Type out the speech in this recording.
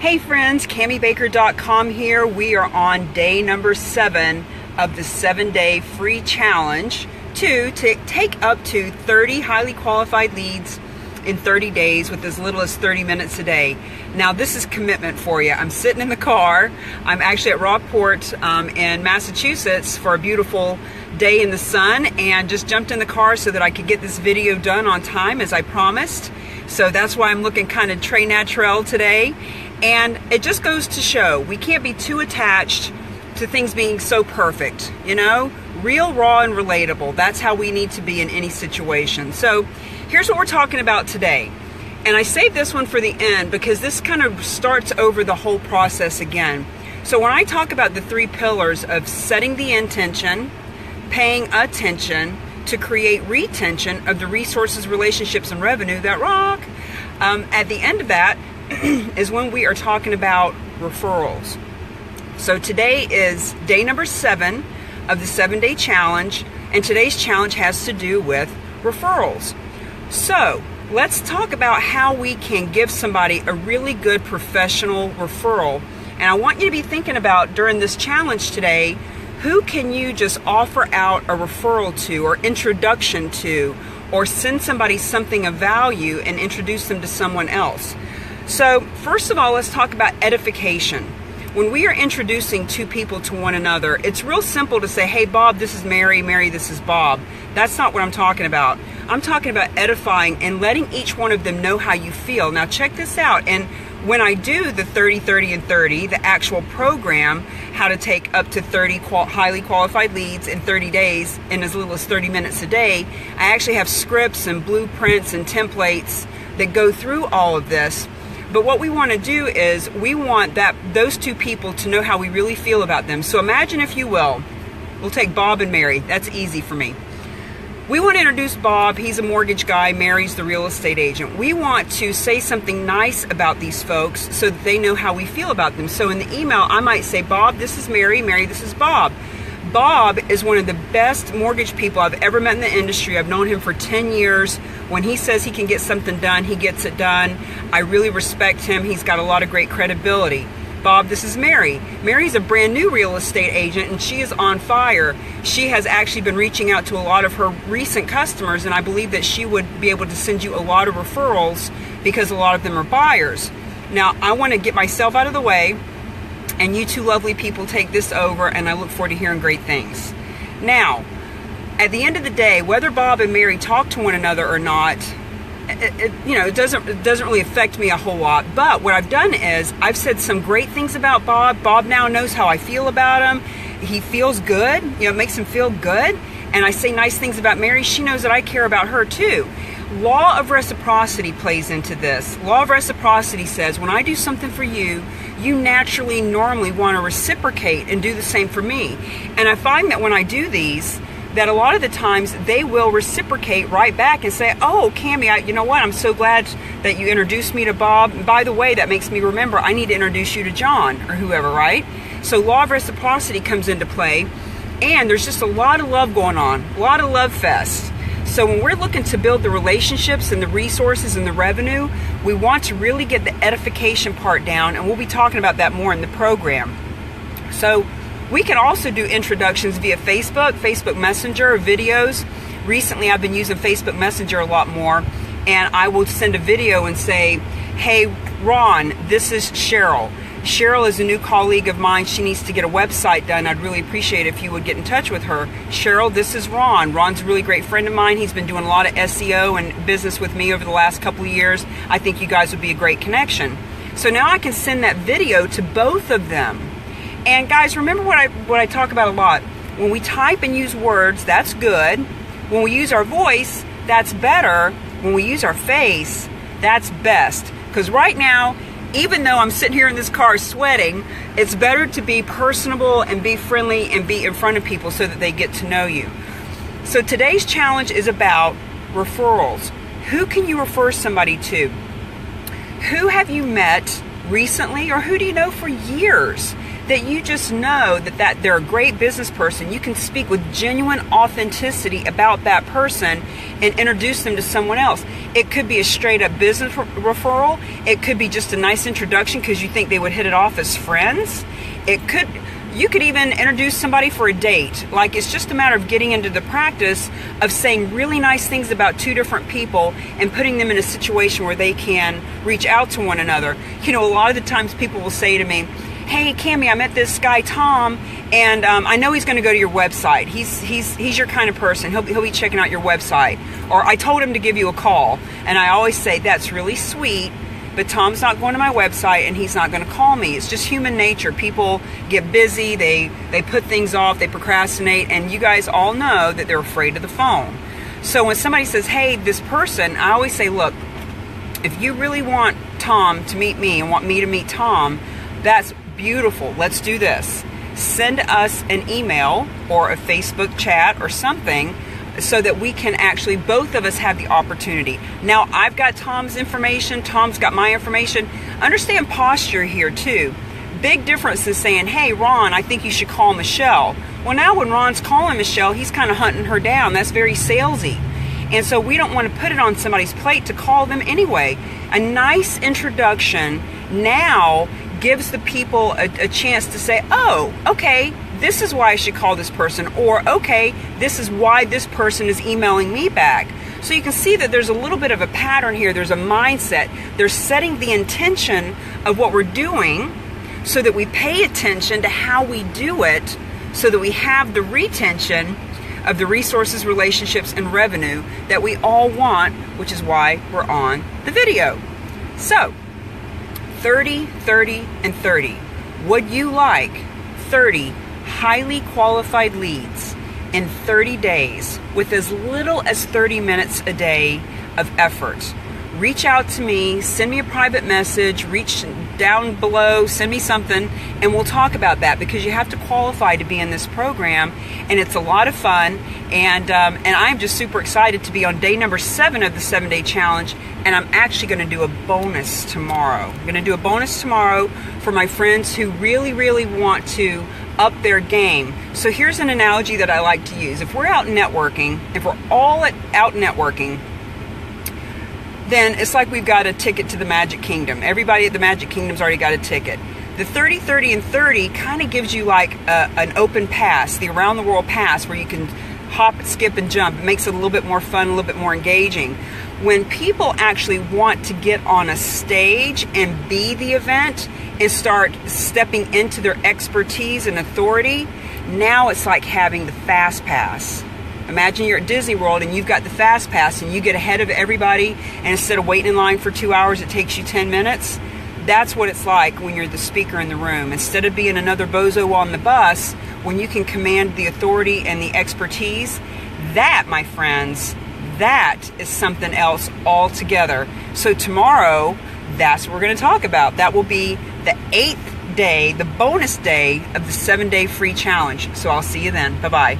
Hey friends, CamiBaker.com here. We are on day number 7 of the 7-day free challenge to take up to 30 highly qualified leads in 30 days with as little as 30 minutes a day. Now this is commitment for you. I'm sitting in the car. I'm actually at Rockport in Massachusetts for a beautiful day in the sun, and just jumped in the car so that I could get this video done on time as I promised. So that's why I'm looking kind of très naturel today. And it just goes to show we can't be too attached to things being so perfect, you know? Real, raw, and relatable. That's how we need to be in any situation. So here's what we're talking about today. And I saved this one for the end because this kind of starts over the whole process again. So when I talk about the 3 pillars of setting the intention, paying attention to create retention of the resources, relationships, and revenue that rock, at the end of that is when we are talking about referrals. So today is day number 7 of the 7-day challenge, and today's challenge has to do with referrals. So let's talk about how we can give somebody a really good professional referral. And I want you to be thinking about during this challenge today, who can you just offer out a referral to or introduction to, or send somebody something of value and introduce them to someone else. So first of all, let's talk about edification. When we are introducing 2 people to one another, it's real simple to say, hey Bob, this is Mary, Mary, this is Bob. That's not what I'm talking about. I'm talking about edifying and letting each one of them know how you feel. Now check this out. And when I do the 30, 30, and 30, the actual program, how to take up to 30 highly qualified leads in 30 days in as little as 30 minutes a day, I actually have scripts and blueprints and templates that go through all of this. But what we want to do is we want those 2 people to know how we really feel about them. So imagine, if you will, we'll take Bob and Mary. That's easy for me. We want to introduce Bob. He's a mortgage guy. Mary's the real estate agent. We want to say something nice about these folks so that they know how we feel about them. So in the email, I might say, Bob, this is Mary. Mary, this is Bob. Bob is one of the best mortgage people I've ever met in the industry. I've known him for 10 years. When he says he can get something done, he gets it done. I really respect him. He's got a lot of great credibility. Bob, this is Mary. Mary's a brand new real estate agent, and she is on fire. She has actually been reaching out to a lot of her recent customers, and I believe that she would be able to send you a lot of referrals because a lot of them are buyers. Now, I want to get myself out of the way, and you 2 lovely people take this over, and I look forward to hearing great things. Now, at the end of the day, whether Bob and Mary talk to one another or not, it doesn't really affect me a whole lot. But what I've done is I've said some great things about Bob. Bob now knows how I feel about him. He feels good. It makes him feel good. And I say nice things about Mary. She knows that I care about her too. Law of reciprocity plays into this. Law of reciprocity says when I do something for you, you naturally, normally want to reciprocate and do the same for me. And I find that when I do these, that a lot of the times they will reciprocate right back and say, oh, Cami, you know what? I'm so glad that you introduced me to Bob. And by the way, that makes me remember I need to introduce you to John or whoever, right? So law of reciprocity comes into play, and there's just a lot of love going on, a lot of love fest. So when we're looking to build the relationships and the resources and the revenue, we want to really get the edification part down, and we'll be talking about that more in the program. So we can also do introductions via Facebook Messenger, or videos. Recently, I've been using Facebook Messenger a lot more, and I will send a video and say, hey, Ron, this is Cheryl. Cheryl is a new colleague of mine. She needs to get a website done. I'd really appreciate it if you would get in touch with her. Cheryl, this is Ron. Ron's a really great friend of mine. He's been doing a lot of SEO and business with me over the last couple of years. I think you guys would be a great connection. So now I can send that video to both of them. And guys, remember what I talk about a lot. When we type and use words, that's good. When we use our voice, that's better. When we use our face, that's best. Because right now, even though I'm sitting here in this car sweating, it's better to be personable and be friendly and be in front of people so that they get to know you. So today's challenge is about referrals. Who can you refer somebody to? Who have you met recently, or who do you know for years that you just know that they're a great business person. You can speak with genuine authenticity about that person and introduce them to someone else. It could be a straight up business referral. It could be just a nice introduction because you think they would hit it off as friends. You could even introduce somebody for a date. Like, it's just a matter of getting into the practice of saying really nice things about two different people and putting them in a situation where they can reach out to one another. A lot of the times people will say to me, "Hey, Cami, I met this guy Tom, and I know he's going to go to your website. He's your kind of person. He'll be checking out your website." Or, "I told him to give you a call." And I always say, "That's really sweet, but Tom's not going to my website and he's not going to call me." It's just human nature. People get busy, they put things off, they procrastinate, and you guys all know that they're afraid of the phone. So when somebody says, "Hey, this person," I always say, "Look, if you really want Tom to meet me and want me to meet Tom, that's beautiful. Let's do this. Send us an email or a Facebook chat or something so that we can actually, both of us have the opportunity." Now, I've got Tom's information, Tom's got my information. Understand posture here too. Big difference is saying, "Hey, Ron, I think you should call Michelle." Well, now when Ron's calling Michelle, he's kind of hunting her down. That's very salesy. And so we don't want to put it on somebody's plate to call them anyway. A nice introduction now gives the people a chance to say, "Oh, okay, this is why I should call this person," or, "Okay, this is why this person is emailing me back." So you can see that there's a little bit of a pattern here. There's a mindset. They're setting the intention of what we're doing so that we pay attention to how we do it, so that we have the retention of the resources, relationships, and revenue that we all want, which is why we're on the video. So, 30, 30, and 30. Would you like 30 highly qualified leads in 30 days with as little as 30 minutes a day of effort? Reach out to me, send me a private message, reach down below, send me something, and we'll talk about that, because you have to qualify to be in this program, and it's a lot of fun. And I'm just super excited to be on day number 7 of the 7-day challenge, and I'm actually going to do a bonus tomorrow. I'm going to do a bonus tomorrow for my friends who really, really want to up their game. So here's an analogy that I like to use. If we're out networking, if we're all out networking, then it's like we've got a ticket to the Magic Kingdom. Everybody at the Magic Kingdom's already got a ticket. The 30, 30, and 30 kind of gives you like an open pass, the around the world pass, where you can hop, skip, and jump. It makes it a little bit more fun, a little bit more engaging. When people actually want to get on a stage and be the event and start stepping into their expertise and authority, now it's like having the fast pass. Imagine you're at Disney World and you've got the fast pass and you get ahead of everybody, and instead of waiting in line for 2 hours, it takes you 10 minutes. That's what it's like when you're the speaker in the room. Instead of being another bozo on the bus, when you can command the authority and the expertise, that, my friends, that is something else altogether. So tomorrow, that's what we're going to talk about. That will be the 8th day, the bonus day of the 7-day free challenge. So I'll see you then. Bye-bye.